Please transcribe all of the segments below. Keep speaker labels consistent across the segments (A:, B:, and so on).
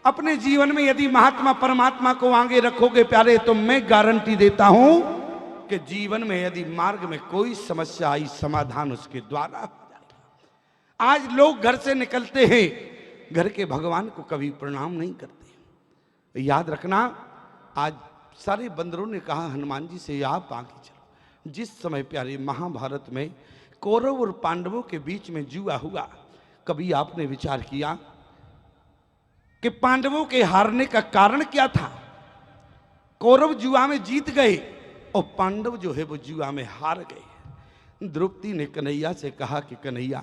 A: अपने जीवन में यदि महात्मा परमात्मा को आगे रखोगे प्यारे, तो मैं गारंटी देता हूं कि जीवन में यदि मार्ग में कोई समस्या आई, समाधान उसके द्वारा हो जाएगा। आज लोग घर से निकलते हैं, घर के भगवान को कभी प्रणाम नहीं करते। याद रखना, आज सारे बंदरों ने कहा हनुमान जी से, आप आगे चलो। जिस समय प्यारे महाभारत में कौरव और पांडवों के बीच में जुआ हुआ, कभी आपने विचार किया कि पांडवों के हारने का कारण क्या था? कौरव जुआ में जीत गए और पांडव जो है वो जुआ में हार गए। द्रौपदी ने कन्हैया से कहा कि कन्हैया,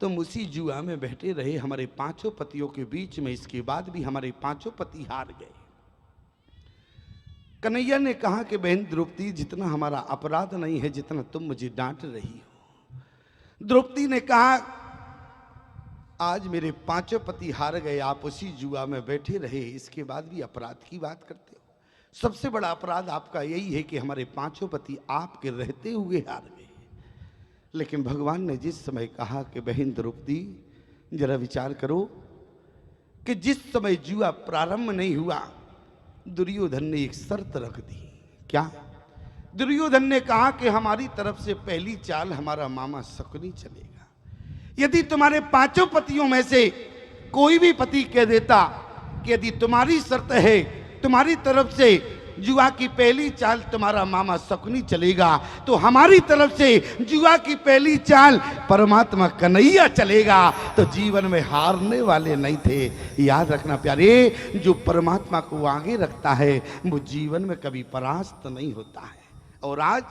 A: तुम उसी जुआ में बैठे रहे हमारे पांचों पतियों के बीच में, इसके बाद भी हमारे पांचों पति हार गए। कन्हैया ने कहा कि बहन द्रौपदी, जितना हमारा अपराध नहीं है जितना तुम मुझे डांट रही हो। द्रौपदी ने कहा, आज मेरे पांचों पति हार गए, आप उसी जुआ में बैठे रहे, इसके बाद भी अपराध की बात करते हो। सबसे बड़ा अपराध आपका यही है कि हमारे पांचों पति आपके रहते हुए हार गए। लेकिन भगवान ने जिस समय कहा कि बहन द्रौपदी, जरा विचार करो कि जिस समय जुआ प्रारंभ नहीं हुआ, दुर्योधन ने एक शर्त रख दी। क्या? दुर्योधन ने कहा कि हमारी तरफ से पहली चाल हमारा मामा शकुनी चलेगा। यदि तुम्हारे पांचों पतियों में से कोई भी पति कह देता कि यदि तुम्हारी शर्त है, तुम्हारी तरफ से जुआ की पहली चाल तुम्हारा मामा शकुनी चलेगा, तो हमारी तरफ से जुआ की पहली चाल परमात्मा कन्हैया चलेगा, तो जीवन में हारने वाले नहीं थे। याद रखना प्यारे, जो परमात्मा को आगे रखता है वो जीवन में कभी परास्त नहीं होता है। और आज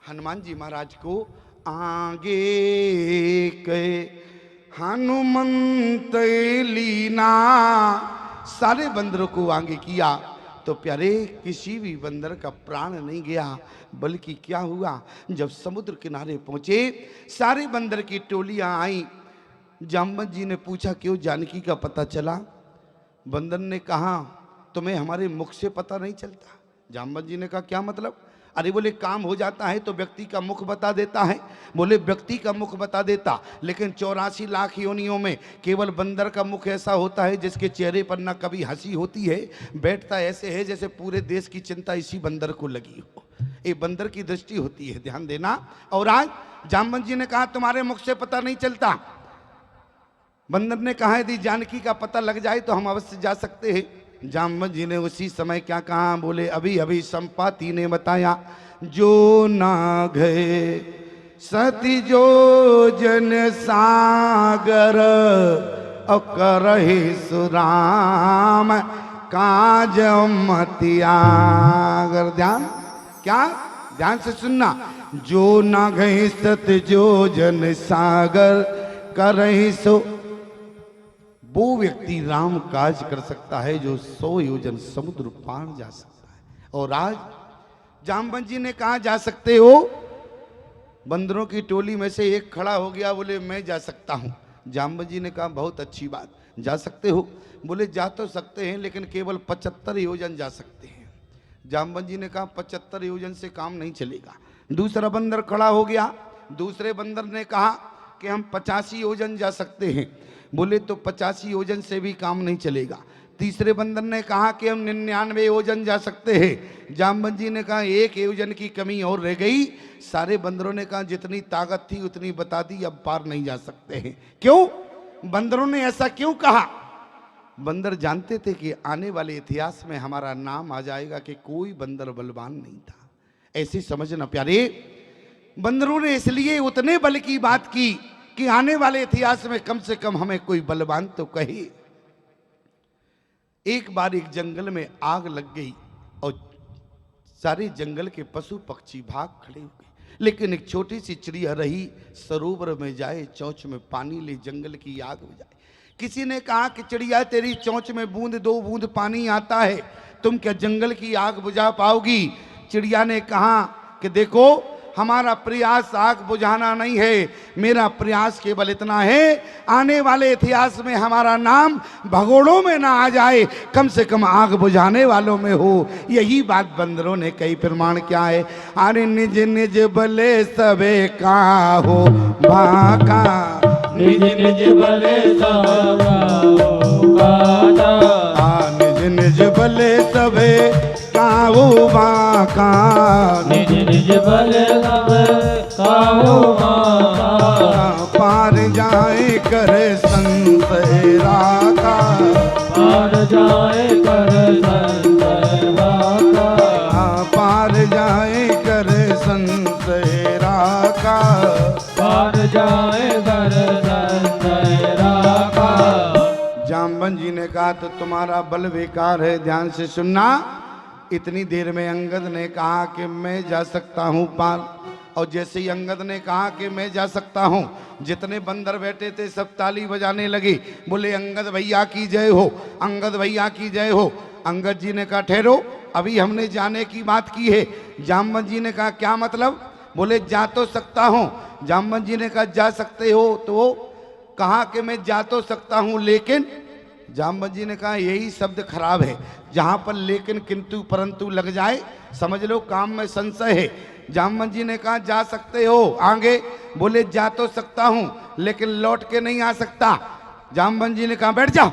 A: हनुमान जी महाराज को आगे के हनुमंत लीना, सारे बंदरों को आगे किया तो प्यारे किसी भी बंदर का प्राण नहीं गया। बल्कि क्या हुआ, जब समुद्र किनारे पहुंचे, सारे बंदर की टोलियां आई। जामवंत जी ने पूछा, क्यों जानकी का पता चला? बंदर ने कहा, तुम्हें हमारे मुख से पता नहीं चलता। जामवंत जी ने कहा, क्या मतलब? अरे बोले, काम हो जाता है तो व्यक्ति का मुख बता देता है। बोले, व्यक्ति का मुख बता देता, लेकिन 84 लाख योनियों में केवल बंदर का मुख ऐसा होता है जिसके चेहरे पर ना कभी हंसी होती है, बैठता ऐसे है जैसे पूरे देश की चिंता इसी बंदर को लगी हो। ये बंदर की दृष्टि होती है, ध्यान देना। और आज जामवंत जी ने कहा, तुम्हारे मुख से पता नहीं चलता। बंदर ने कहा, यदि जानकी का पता लग जाए तो हम अवश्य जा सकते हैं। जामवंत जी ने उसी समय क्या कहा? बोले, अभी अभी संपाति ने बताया, जो ना गए सती जो जन सागर, करहि सुराम काज मतियागर। ध्यान, क्या? ध्यान से सुनना। जो ना गए सत जो जन सागर, करहि सो, वो व्यक्ति राम काज कर सकता है जो 100 योजन समुद्र पार जा सकता है। और आज जामवंत जी ने कहा, जा सकते हो? बंदरों की टोली में से एक खड़ा हो गया, बोले, मैं जा सकता हूं। जामवंत जी ने कहा, बहुत अच्छी बात, जा सकते हो? बोले, जा तो सकते हैं, लेकिन केवल 75 योजन जा सकते हैं। जामवंत जी ने कहा, 75 योजन से काम नहीं चलेगा। दूसरा बंदर खड़ा हो गया। दूसरे बंदर ने कहा कि हम 85 योजन जा सकते हैं। बोले, तो 85 योजन से भी काम नहीं चलेगा। तीसरे बंदर ने कहा कि हम 99 योजन जा सकते हैं। जामवंत जी ने कहा, 1 योजन की कमी और रह गई। सारे बंदरों ने कहा, जितनी ताकत थी उतनी बता दी, अब पार नहीं जा सकते हैं। क्यों? बंदरों ने ऐसा क्यों कहा? बंदर जानते थे कि आने वाले इतिहास में हमारा नाम आ जाएगा कि कोई बंदर बलवान नहीं था। ऐसी समझना प्यारे, बंदरों ने इसलिए उतने बल की बात की कि आने वाले इतिहास में कम से कम हमें कोई बलवान तो कहे। एक बार एक जंगल में आग लग गई और सारे जंगल के पशु पक्षी भाग खड़े हुए, लेकिन एक छोटी सी चिड़िया रही, सरोवर में जाए, चोंच में पानी ले, जंगल की आग बुझाए। किसी ने कहा कि चिड़िया, तेरी चोंच में बूंद 2 बूंद पानी आता है, तुम क्या जंगल की आग बुझा पाओगी? चिड़िया ने कहा कि देखो, हमारा प्रयास आग बुझाना नहीं है, मेरा प्रयास केवल इतना है, आने वाले इतिहास में हमारा नाम भगोड़ों में ना आ जाए, कम से कम आग बुझाने वालों में हो। यही बात बंदरों ने कही। प्रमाण क्या है? अरे निज निज बले सबे का हो भाका,
B: निज निज बले सबे का
A: बाका,
B: निज निज बल तब काहू बाका,
A: पार जाए कर संसरा का,
B: पार जाए कर संसरा का,
A: पार जाए कर संसरा का,
B: पार जाए कर संसरा का।
A: जाम्बन जी ने कहा तो तुम्हारा बल बेकार है, ध्यान से सुनना। इतनी देर में अंगद ने कहा कि मैं जा सकता हूँ पार, और जैसे ही अंगद ने कहा कि मैं जा सकता हूँ, जितने बंदर बैठे थे सब ताली बजाने लगे, बोले अंगद भैया की जय हो, अंगद भैया की जय हो। अंगद जी ने कहा ठहरो, अभी हमने जाने की बात की है। जाम्बन जी ने कहा क्या मतलब? बोले जा तो सकता हूँ। जाम्बन जी ने कहा जा सकते हो, तो कहा कि मैं जा तो सकता हूँ लेकिन। जाम्बन जी ने कहा यही शब्द खराब है, जहां पर लेकिन किंतु परंतु लग जाए समझ लो काम में संशय है। जाम्बन जी ने कहा जा सकते हो, आगे बोले जा तो सकता हूं लेकिन लौट के नहीं आ सकता। जाम्बन जी ने कहा बैठ जाओ,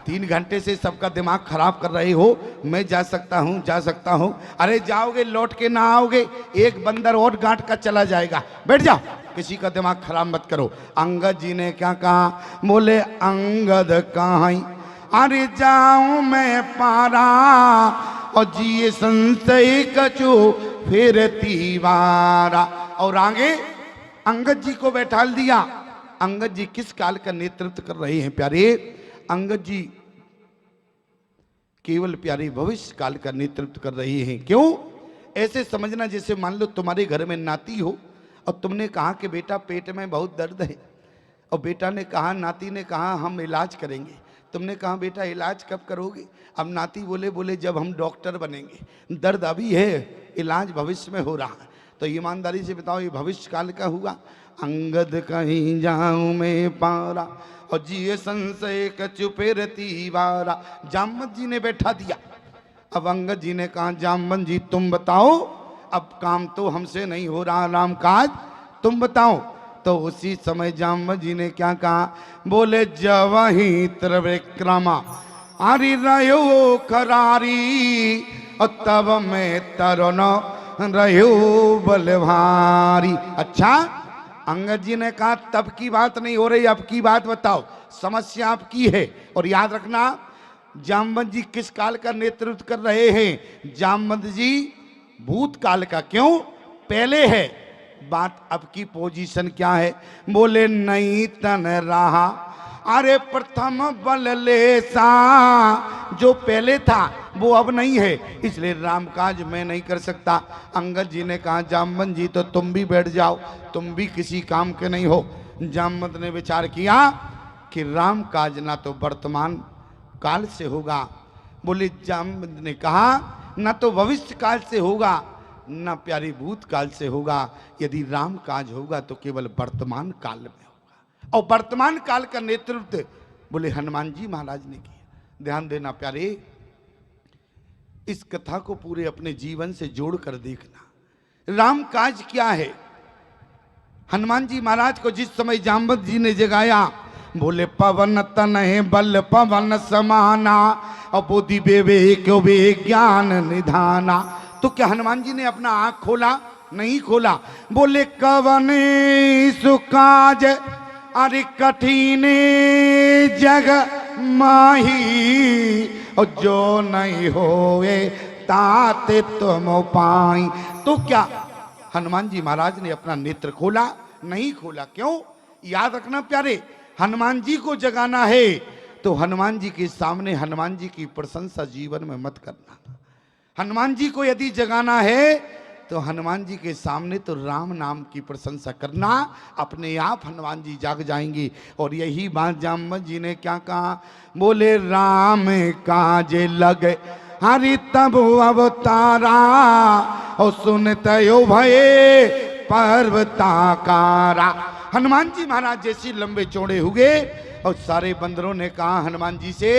A: 3 घंटे से सबका दिमाग खराब कर रहे हो, मैं जा सकता हूं जा सकता हूं। अरे जाओगे लौट के ना आओगे, एक बंदर और गांठ का चला जाएगा, बैठ जाओ, किसी का दिमाग खराब मत करो। अंगद जी ने क्या कहा? बोले अंगद कहां, अरे जाऊं मैं पारा और जिए संशय कचो फिर तीवारा। और आगे अंगद जी को बैठा दिया। अंगद जी किस काल का नेतृत्व कर रहे हैं प्यारे? अंगद जी केवल प्यारे भविष्य काल का नेतृत्व कर रहे हैं। क्यों? ऐसे समझना जैसे मान लो तुम्हारे घर में नाती हो और तुमने कहा कि बेटा पेट में बहुत दर्द है, और बेटा ने कहा, नाती ने कहा हम इलाज करेंगे। तुमने कहा बेटा इलाज कब करोगे? अब नाती बोले जब हम डॉक्टर बनेंगे। दर्द अभी है, इलाज भविष्य में हो रहा है। तो ईमानदारी से बताओ ये भविष्य काल का हुआ। अंगद कहीं जाऊं मैं पारा और जिए संशय कचुपेर तीवारा। जाम्बन जी ने बैठा दिया। अब अंगद जी ने कहा जाम्बन जी तुम बताओ, अब काम तो हमसे नहीं हो रहा, राम काज तुम बताओ। तो उसी समय जाम्बन जी ने क्या कहा? बोले जवही त्रिविक्रमा आरी रहो खरारी और तब मैं तरुण रहो बलभारी। अच्छा, अंगद जी ने कहा तब की बात नहीं हो रही, अब की बात बताओ, समस्या आपकी है। और याद रखना जाम्बन जी किस काल का नेतृत्व कर रहे हैं? जाम्बन जी भूतकाल का। क्यों? पहले है बात। अब की पोजीशन क्या है? बोले नहीं तन रहा अरे प्रथम बल लेसा, जो पहले था वो अब नहीं है, इसलिए राम काज मैं नहीं कर सकता। अंगद जी ने कहा जाम्बन जी तो तुम भी बैठ जाओ, तुम भी किसी काम के नहीं हो। जाम्बन ने विचार किया कि राम काज ना तो वर्तमान काल से होगा, बोले जाम्बन ने कहा ना तो भविष्य काल से होगा, ना प्यारी भूत काल से होगा। यदि राम काज होगा तो केवल वर्तमान काल में होगा, और वर्तमान काल का नेतृत्व बोले हनुमान जी महाराज ने किया। ध्यान देना प्यारे, इस कथा को पूरे अपने जीवन से जोड़कर देखना। राम काज क्या है? हनुमान जी महाराज को जिस समय जाम्बन जी ने जगाया, बोले पवन तन है बल पवन समाना और बुद्धि विवेक विज्ञान निधाना। तो क्या हनुमान जी ने अपना आंख खोला? नहीं खोला। बोले कवने सुकाज अरे कठिन जग माही और जो नहीं होए ताते तुम पाई। तो क्या हनुमान जी महाराज ने अपना नेत्र खोला? नहीं खोला। क्यों? याद रखना प्यारे, हनुमान जी को जगाना है तो हनुमान जी के सामने हनुमान जी की प्रशंसा जीवन में मत करना। हनुमान जी को यदि जगाना है तो हनुमान जी के सामने तो राम नाम की प्रशंसा करना, अपने आप हनुमान जी जाग जाएंगी। और यही बात जाम्बन जी ने क्या कहा? बोले राम काजे लगे हरि तब अवतारा और सुनते हो भये पर्वताकारा। हनुमान जी महाराज जैसे लंबे चौड़े हुए और सारे बंदरों ने कहा हनुमान जी से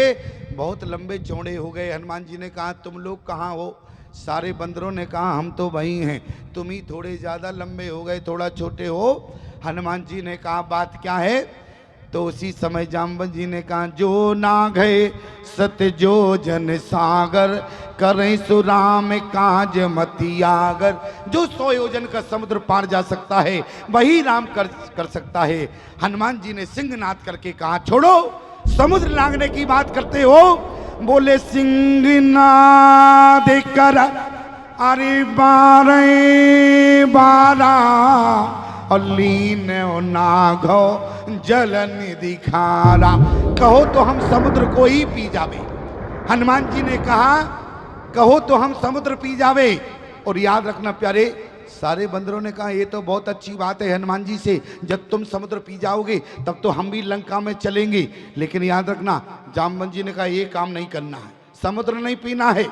A: बहुत लंबे चौड़े हो गए। हनुमान जी ने कहा तुम लोग कहाँ हो? सारे बंदरों ने कहा हम तो वही हैं, तुम ही थोड़े ज़्यादा लंबे हो गए, थोड़ा छोटे हो। हनुमान जी ने कहा बात क्या है? तो उसी समय जाम्बन जी ने कहा, जो ना गए सत्य जो जन सागर, करें सुराम काज मतियागर। जो 100 योजन का समुद्र पार जा सकता है वही राम कर सकता है। हनुमान जी ने सिंहनाद करके कहा, छोड़ो, समुद्र लांघने की बात करते हो। बोले सिंहनाद कर अरे 12 और लीन नाघो जल निधि खारा। कहो तो हम समुद्र को ही पी जावे। हनुमान जी ने कहा, कहो तो हम समुद्र पी जावे। और याद रखना प्यारे, सारे बंदरों ने कहा, ये तो बहुत अच्छी बात है हनुमान जी से, जब तुम समुद्र पी जाओगे तब तो हम भी लंका में चलेंगे। लेकिन याद रखना, जाम्बन जी ने कहा, ये काम नहीं करना है, समुद्र नहीं पीना है।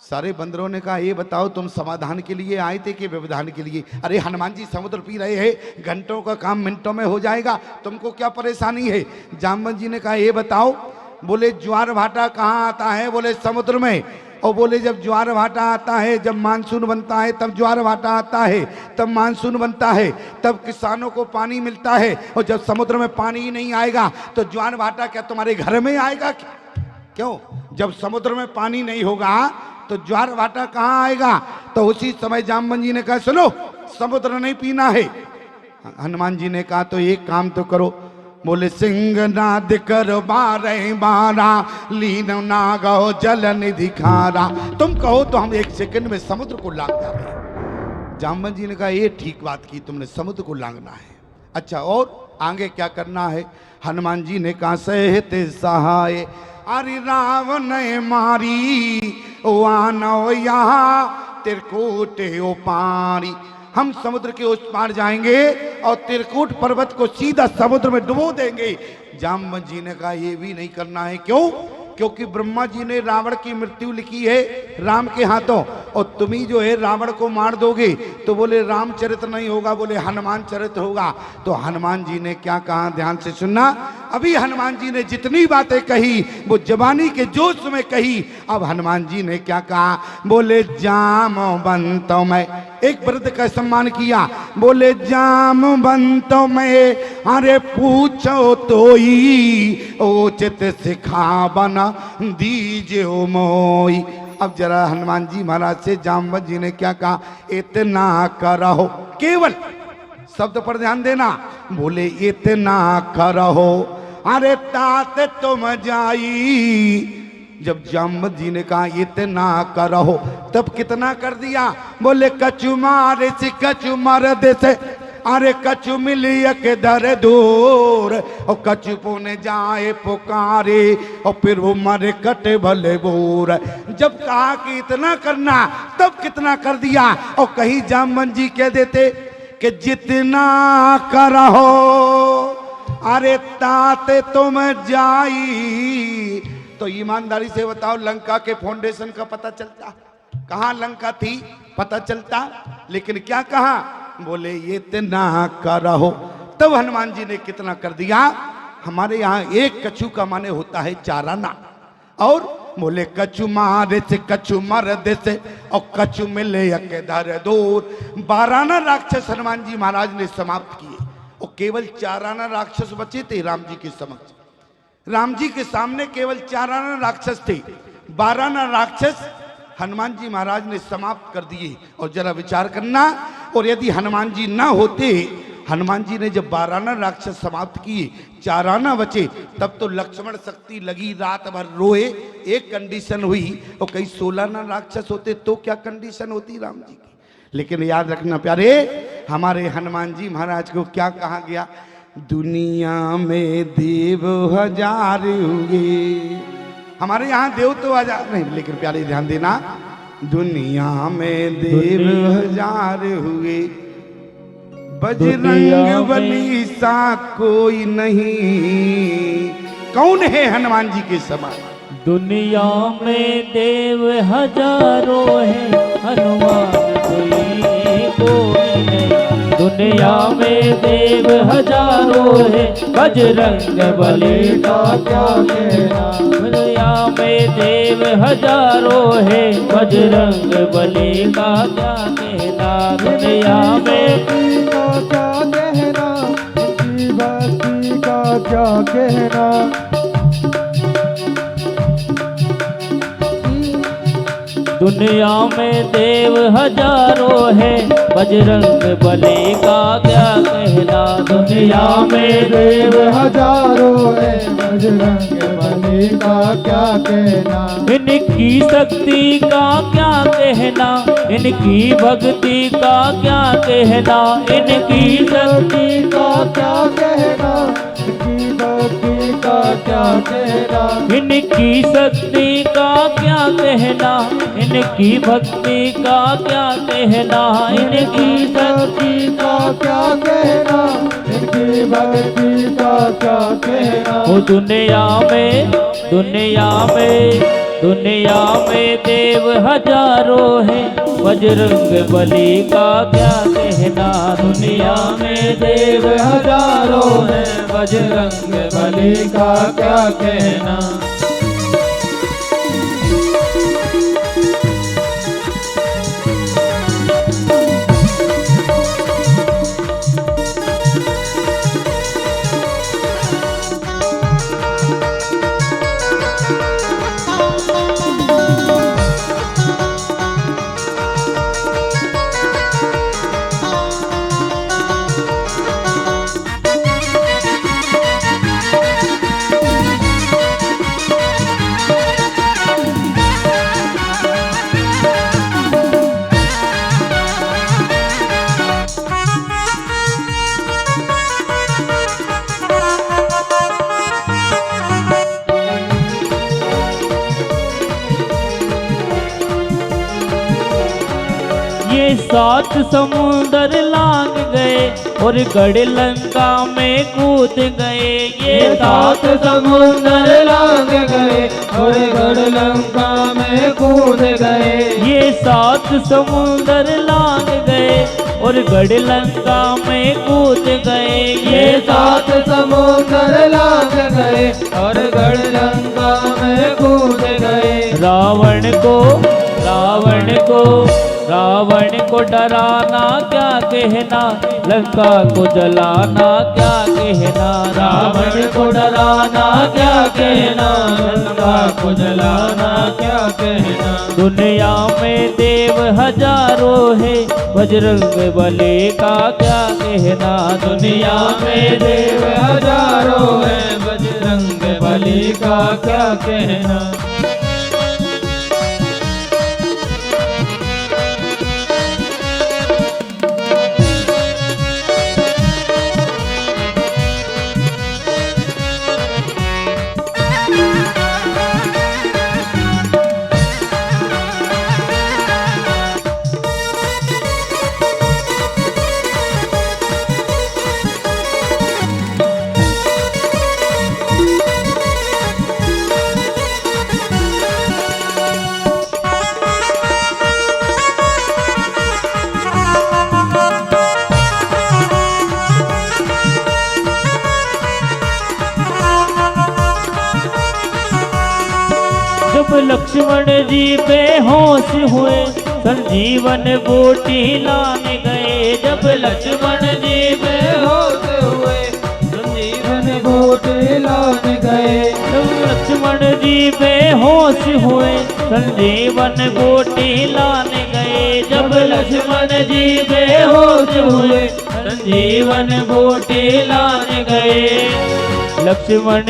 A: सारे बंदरों ने कहा, ये बताओ तुम समाधान के लिए आए थे कि व्यवधान के लिए? अरे हनुमान जी समुद्र पी रहे हैं, घंटों का काम मिनटों में हो जाएगा, तुमको क्या परेशानी है? जाम्बन जी ने कहा, ये बताओ। बोले ज्वार भाटा कहाँ आता है? बोले समुद्र में। और बोले जब ज्वार भाटा आता है, जब मानसून बनता है तब ज्वार भाटा आता है, तब मानसून बनता है, तब किसानों को पानी मिलता है। और जब समुद्र में पानी ही नहीं आएगा तो ज्वार भाटा क्या तुम्हारे घर में आएगा क्या? क्यों? जब समुद्र में पानी नहीं होगा तो ज्वार भाटा कहाँ आएगा? तो उसी समय जाम्बन जी ने कहा, सुनो, समुद्र नहीं पीना है। हनुमान जी ने कहा, तो एक काम तो करो। बोले सिंहनाद कर 12 लीन नागो जल निधि खारा। तुम कहो तो हम 1 सेकंड में समुद्र को लांग जावे। जाम्बन जी ने कहा, ये ठीक बात की तुमने, समुद्र को लांगना है। अच्छा, और आगे क्या करना है? हनुमान जी ने कहा, सहते सहाय अरे रावण मारी वानो यहाँ त्रिकूट ओ पारी। हम समुद्र के उस पार जाएंगे और त्रिकूट पर्वत को सीधा समुद्र में डुबो देंगे। जाम्बन जी ने कहा, ये भी नहीं करना है। क्यों? क्योंकि ब्रह्मा जी ने रावण की मृत्यु लिखी है राम के हाथों, और तुम ही जो है रावण को मार दोगे। तो बोले रामचरित नहीं होगा, बोले हनुमान चरित होगा। तो हनुमान जी ने क्या कहा, ध्यान से सुनना। अभी हनुमान जी ने जितनी बातें कही वो जवानी के जोश में कही। अब हनुमान जी ने क्या कहा? बोले जामवंतो मैं, एक वृद्ध का सम्मान किया। बोले जामवंतो मैं अरे पूछो तो ही उचित सिखावन दीजिए मोई। अब जरा हनुमान जी महाराज से जाम्बवन जी ने क्या कहा? इतना करो, केवल शब्द पर ध्यान देना। बोले इतना करो अरे तात तुम जाई। जब जाम्बवन जी ने कहा इतना करो, तब कितना कर दिया? बोले कछु मारे से कछु मर दे से अरे कछु मिलिय के दर दूर, और कछु पुने जाए पुकारे, और फिर वो मरे कटे भले बोर। जब कहा कि इतना करना, तब कितना कर दिया। और कहीं जाम्बवन जी कह देते कि जितना करो अरे ताते तुम जाई। तो ईमानदारी से बताओ, लंका के फाउंडेशन का पता चलता? कहाँ लंका थी पता चलता? लेकिन क्या कहा? बोले ये इतना करो। तब हनुमान जी ने कितना कर दिया? हमारे यहाँ एक कछु का माने होता है चाराना, और बोले कछु मारे से कछु मर दे से और कछु मिले के धर दूर। 12 राक्षस हनुमान जी महाराज ने समाप्त किए, और केवल 4 राक्षस बचे थे राम जी के समक्ष। राम जी के सामने केवल 4 राक्षस थे, 12 राक्षस हनुमान जी महाराज ने समाप्त कर दिए। और जरा विचार करना, और यदि हनुमान जी ना होते, हनुमान जी ने जब 12 राक्षस समाप्त किए, 4 बचे, तब तो लक्ष्मण शक्ति लगी रात भर रोए। एक कंडीशन हुई, और कई 16 राक्षस होते तो क्या कंडीशन होती राम जी की। लेकिन याद रखना प्यारे, हमारे हनुमान जी महाराज को क्या कहा गया? दुनिया में देव 1000 हुए। हमारे यहाँ देव तो 1000 नहीं, लेकिन प्यारे ध्यान देना, दुनिया में देव 1000 हुए, बजरंग बली सा कोई नहीं। कौन है हनुमान जी के समान?
B: दुनिया में देव हजारों है, हनुमान कोई नहीं। दुनिया में देव हजारों है, बजरंग बली का क्या कहना। दुनिया में देव हजारों है, बजरंग बली का क्या कहना। दुनिया में
C: क्या कहना, भक्ति का
B: दुनिया में देव हजारों है, बजरंग बली का क्या कहना। दुनिया में
C: देव हजारों है, बजरंग बली का क्या कहना।
B: इनकी शक्ति का क्या कहना, इनकी भक्ति का क्या कहना। इनकी शक्ति
C: का क्या कहना, इनकी भक्ति का क्या कहना।
B: इनकी शक्ति का क्या कहना, इनकी भक्ति का क्या कहना। इनकी शक्ति
C: का क्या कहना, इनकी भक्ति का क्या कहना।
B: वो दुनिया में देव हजारों है, बजरंग बली का क्या कहना। दुनिया में
C: देव हजारों है, बजरंग बली का क्या कहना।
B: ये 7 समुंदर लांग गए और गढ़ लंका में कूद गए। ये 7
C: समुंदर लांग गए और गढ़ लंका में कूद गए।
B: ये 7 समुंदर लांग गए और गढ़ लंका में कूद गए।
C: ये 7 समुंदर लांग गए और गढ़ लंका में कूद गए।
B: रावण को डराना क्या कहना, लंका को जलाना क्या कहना।
C: रावण को डराना क्या कहना, लंका को जलाना क्या कहना।
B: दुनिया में देव हजारों है, बजरंग बली का क्या कहना।
C: दुनिया में देव हजारों है, बजरंग बली का क्या कहना।
B: जब लक्ष्मण जी बेहोश हुए, संजीवन बूटी लाने गए। जब लक्ष्मण जी
C: बेहोश हुए, संजीवन बूटी लाने गए।
B: जब लक्ष्मण जी बेहोश हुए, संजीवन बूटी लाने गए। जब लक्ष्मण जी बेहोश हुए, संजीवन बूटी लाने गए। लक्ष्मण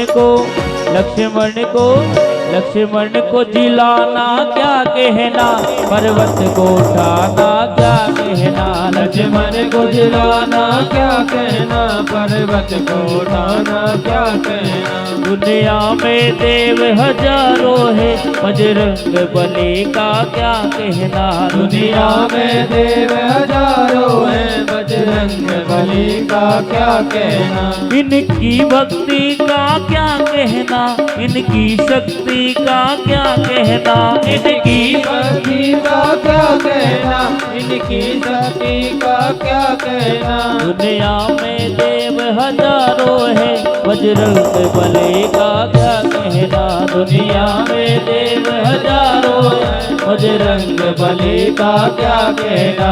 B: को जिलाना क्या कहना, पर्वत को उठाना क्या कहना।
C: लक्ष्मण को जिलाना क्या कहना, पर्वत को उठाना क्या कहना।
B: दुनिया में देव हजारों है, बजरंग बली का क्या कहना।
C: दुनिया में देव हजारों है, बजरंग बली का क्या कहना।
B: इनकी भक्ति का क्या कहना, इनकी शक्ति का क्या कहना। इनकी
C: भक्ति का क्या कहना, इनकी शक्ति का क्या कहना।
B: दुनिया में देव हजारों है, बजरंग बली का क्या कहना। दुनिया में देव हजारों है, बजरंग बली का क्या कहना।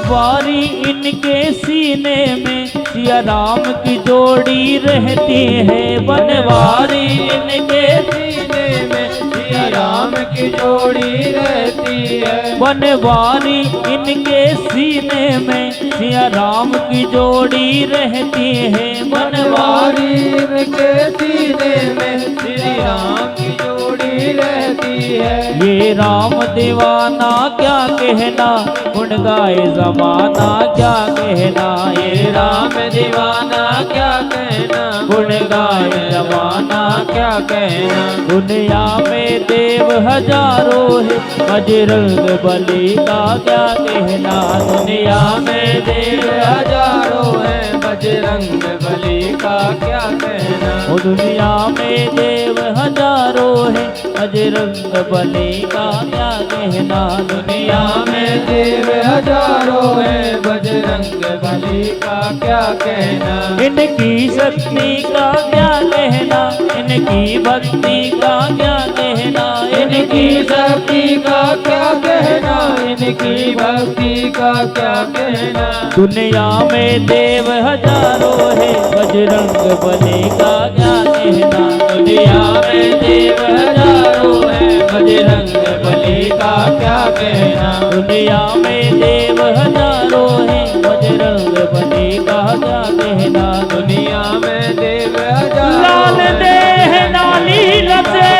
B: बनवारी इनके सीने में सिया राम की जोड़ी रहती है। बनवारी इनके
C: सीने में सिया राम की जोड़ी रहती है।
B: बनवारी इनके सीने में सिया राम की जोड़ी रहती है। बनवारी
C: इनके सीने में श्री राम की जोड़ी रहती है।
B: ये राम दीवाना क्या कहना, गुण गाए जमाना क्या कहना। ये
C: राम दीवाना क्या कहना,
B: गुण गाए जमाना क्या कहना। दुनिया में देव हजारों है, बजरंग बली का क्या कहना। दुनिया में देव
C: हजारों है, बजरंग बली का क्या कहना।
B: ओ दुनिया में देव हजारों है, बजरंग बली का क्या कहना। दुनिया में
C: देव हजारों है, बजरंग बली का क्या कहना।
B: इनकी शक्ति का क्या कहना, इनकी भक्ति का क्या कहना।
C: इनकी शक्ति का क्या कहना, इनकी भक्ति का क्या कहना।
B: दुनिया में देव हजारों है, बजरंग बली का क्या कहना। दुनिया में देव हजारों है,
C: बजरंग बली का क्या कहना।
B: दुनिया में देव हजारों है, बजरंग बली का क्या कहना।
C: दुनिया में देव हजारों
B: लाल देह नाली रसे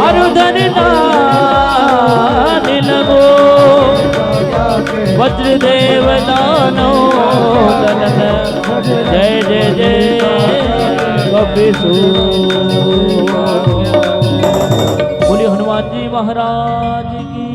B: अरुधन दान लगो। वज्रदेव दानो दलन जय जय जय कपिसु। बोलिए हनुमान जी महाराज की।